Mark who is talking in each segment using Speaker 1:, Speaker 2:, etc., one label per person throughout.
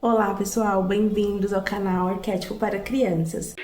Speaker 1: Olá pessoal, bem-vindos ao canal Arquétipo para Crianças.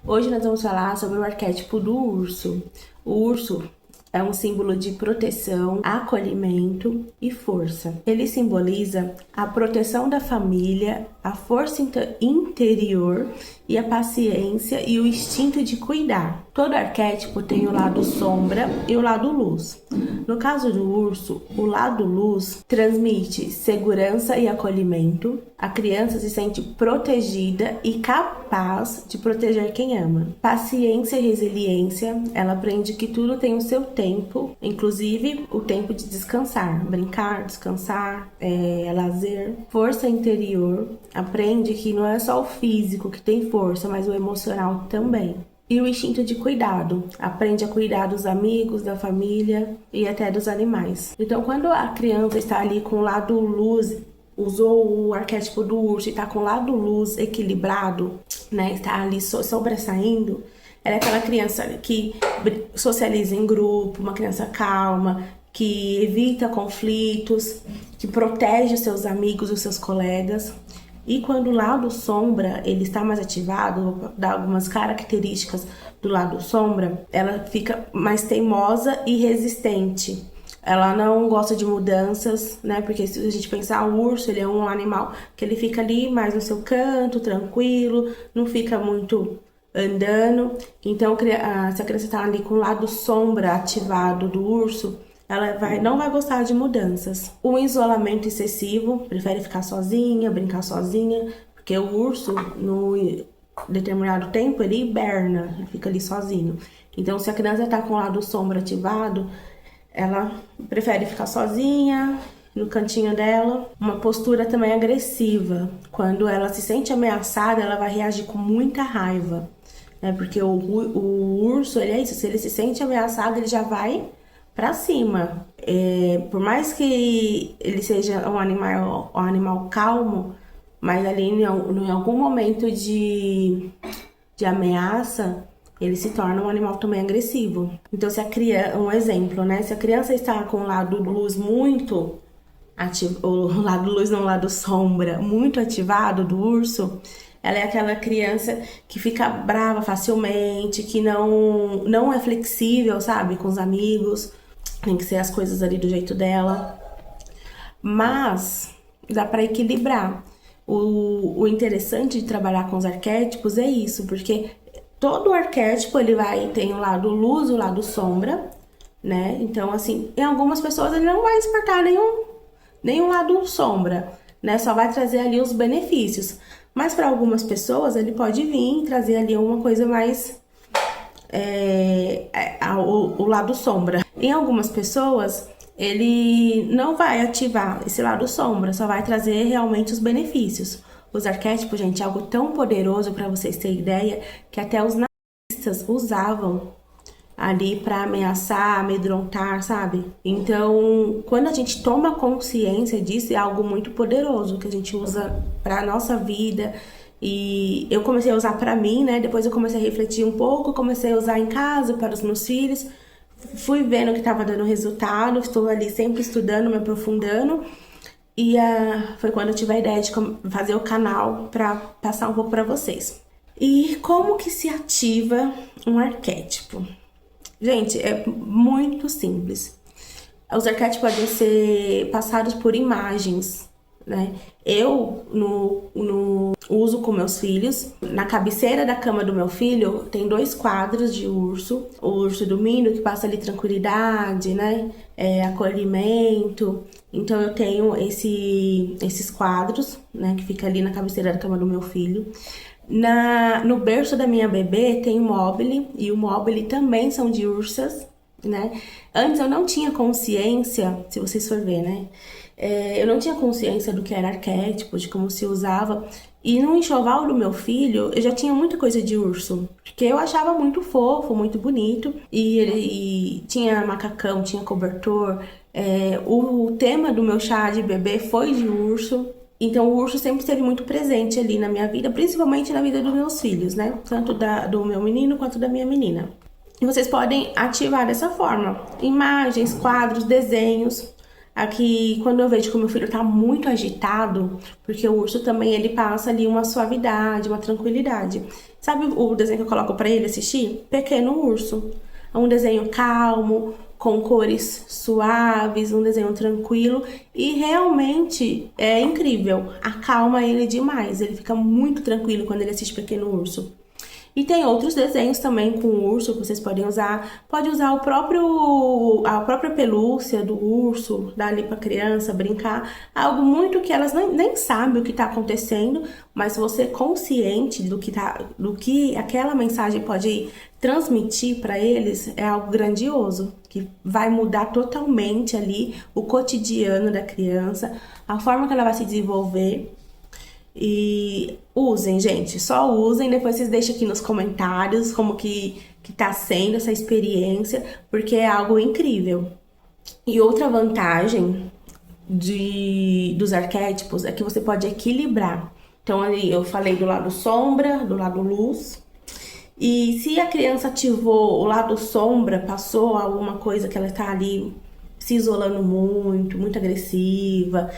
Speaker 1: Hoje nós vamos falar sobre o arquétipo do urso. O urso é um símbolo de proteção, acolhimento e força. Ele simboliza a proteção da família, a força interior e a paciência e o instinto de cuidar. Todo arquétipo tem o lado sombra e o lado luz. No caso do urso, o lado luz transmite segurança e acolhimento. A criança se sente protegida e capaz de proteger quem ama. Paciência e resiliência, ela aprende que tudo tem o seu tempo, inclusive o tempo de descansar, brincar, descansar, lazer. Força interior, aprende que não é só o físico que tem força, mas o emocional também. E o instinto de cuidado, aprende a cuidar dos amigos, da família e até dos animais. Então, quando a criança está ali com o lado luz, usou o arquétipo do urso e está com o lado luz equilibrado, né, está ali sobressaindo, ela é aquela criança que socializa em grupo, uma criança calma, que evita conflitos, que protege os seus amigos, os seus colegas. E quando o lado sombra ele está mais ativado, dá algumas características do lado sombra, ela fica mais teimosa e resistente. Ela não gosta de mudanças, né? Porque se a gente pensar, o urso, ele é um animal que ele fica ali mais no seu canto, tranquilo, não fica muito andando. Então, se a criança tá ali com o lado sombra ativado do urso, ela não vai gostar de mudanças. O isolamento excessivo, prefere ficar sozinha, brincar sozinha, porque o urso, no determinado tempo, ele hiberna, ele fica ali sozinho. Então, se a criança tá com o lado sombra ativado, ela prefere ficar sozinha, no cantinho dela. Uma postura também agressiva. Quando ela se sente ameaçada, ela vai reagir com muita raiva, né? Porque o urso, ele é isso, se ele se sente ameaçado, ele já vai pra cima. Por mais que ele seja um animal calmo, mas ali em algum momento de ameaça, ele se torna um animal também agressivo. Então, um exemplo, né? Se a criança está com o lado luz muito ativo, o lado luz não, o lado sombra muito ativado do urso, ela é aquela criança que fica brava facilmente, que não é flexível, sabe? Com os amigos, tem que ser as coisas ali do jeito dela. Mas dá para equilibrar. O interessante de trabalhar com os arquétipos é isso, porque todo arquétipo ele tem o lado luz e o lado sombra, né? Então, assim, em algumas pessoas ele não vai despertar nenhum lado sombra, né? Só vai trazer ali os benefícios. Mas para algumas pessoas ele pode vir e trazer ali uma coisa mais o lado sombra. Em algumas pessoas ele não vai ativar esse lado sombra, só vai trazer realmente os benefícios. Os arquétipos, gente, é algo tão poderoso, para vocês terem ideia, que até os nazistas usavam ali para ameaçar, amedrontar, sabe? Então, quando a gente toma consciência disso, é algo muito poderoso que a gente usa para nossa vida. E eu comecei a usar para mim, né? Depois eu comecei a refletir um pouco, comecei a usar em casa para os meus filhos. Fui vendo que estava dando resultado, estou ali sempre estudando, me aprofundando. E foi quando eu tive a ideia de fazer o canal para passar um pouco para vocês. E como que se ativa um arquétipo? Gente, é muito simples. Os arquétipos podem ser passados por imagens, né? Eu no uso com meus filhos. Na cabeceira da cama do meu filho tem 2 quadros de urso. O urso dormindo, que passa ali tranquilidade, né? Acolhimento. Então eu tenho esses quadros, né? Que fica ali na cabeceira da cama do meu filho. No berço da minha bebê tem o Mobile, e o Mobile também são de ursas, né? Antes eu não tinha consciência, se vocês for ver, né? Eu não tinha consciência do que era arquétipo, de como se usava. E no enxoval do meu filho, eu já tinha muita coisa de urso, porque eu achava muito fofo, muito bonito. E tinha macacão, tinha cobertor. O tema do meu chá de bebê foi de urso. Então, o urso sempre esteve muito presente ali na minha vida, principalmente na vida dos meus filhos, né? Tanto do meu menino quanto da minha menina. E vocês podem ativar dessa forma: imagens, quadros, desenhos. Aqui, quando eu vejo que o meu filho tá muito agitado, porque o urso também, ele passa ali uma suavidade, uma tranquilidade. Sabe o desenho que eu coloco pra ele assistir? Pequeno Urso. É um desenho calmo, com cores suaves, um desenho tranquilo e realmente é incrível. Acalma ele demais, ele fica muito tranquilo quando ele assiste Pequeno Urso. E tem outros desenhos também com o urso que vocês podem usar. Pode usar a própria pelúcia do urso, dar ali pra criança brincar. Algo muito que elas nem sabem o que tá acontecendo, mas você consciente do que aquela mensagem pode transmitir para eles é algo grandioso, que vai mudar totalmente ali o cotidiano da criança, a forma que ela vai se desenvolver. E usem, gente, só usem, depois vocês deixam aqui nos comentários como que tá sendo essa experiência, porque é algo incrível. E outra vantagem dos arquétipos é que você pode equilibrar. Então, ali eu falei do lado sombra, do lado luz. E se a criança ativou o lado sombra, passou alguma coisa que ela tá ali se isolando muito agressiva,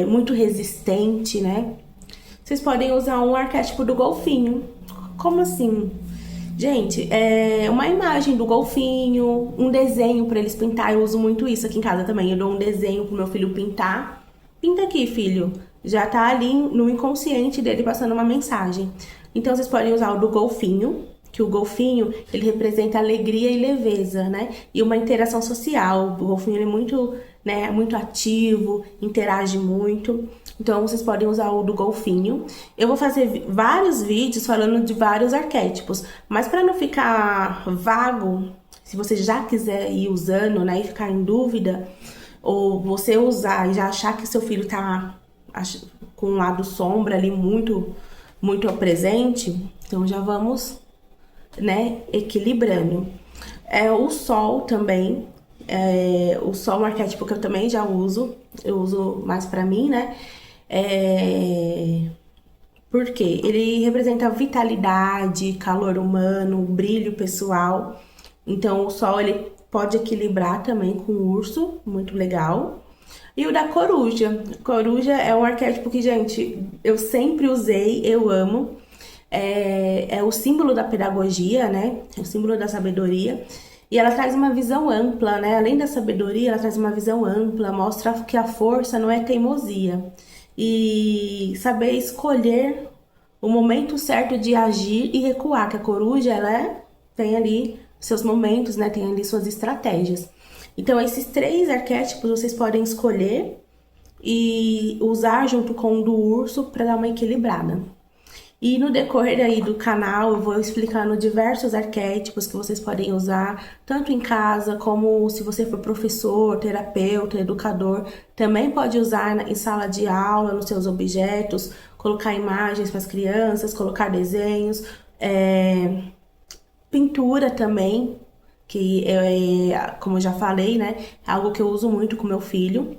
Speaker 1: muito resistente, né? Vocês podem usar um arquétipo do golfinho. Como assim? Gente, é uma imagem do golfinho, um desenho para eles pintar. Eu uso muito isso aqui em casa também. Eu dou um desenho pro meu filho pintar. Pinta aqui, filho. Já tá ali no inconsciente dele passando uma mensagem. Então, vocês podem usar o do golfinho, que o golfinho, ele representa alegria e leveza, né? E uma interação social. O golfinho, ele é muito, né, muito ativo, interage muito. Então, vocês podem usar o do golfinho. Eu vou fazer vários vídeos falando de vários arquétipos, mas para não ficar vago, se você já quiser ir usando, né, e ficar em dúvida, ou você usar e já achar que seu filho tá com um lado sombra ali muito presente, então já vamos, né, equilibrando. O sol também, o sol é um arquétipo que eu também já uso, eu uso mais pra mim, né, porque ele representa vitalidade, calor humano, brilho pessoal. Então o sol, ele pode equilibrar também com o urso, muito legal. E o da coruja. Coruja é um arquétipo que, gente, eu sempre usei, eu amo. É o símbolo da pedagogia, né? É o símbolo da sabedoria. E ela traz uma visão ampla, né? Além da sabedoria, ela traz uma visão ampla, mostra que a força não é teimosia. E saber escolher o momento certo de agir e recuar, que a coruja, ela tem ali seus momentos, né? Tem ali suas estratégias. Então, esses 3 arquétipos vocês podem escolher e usar junto com o do urso para dar uma equilibrada. E no decorrer aí do canal eu vou explicando diversos arquétipos que vocês podem usar, tanto em casa como se você for professor, terapeuta, educador, também pode usar em sala de aula, nos seus objetos, colocar imagens para as crianças, colocar desenhos, pintura também, que como eu já falei, né, é algo que eu uso muito com meu filho.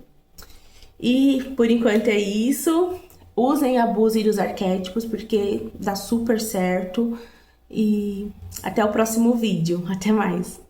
Speaker 1: E por enquanto é isso. Usem e abusem dos arquétipos, porque dá super certo. E até o próximo vídeo. Até mais!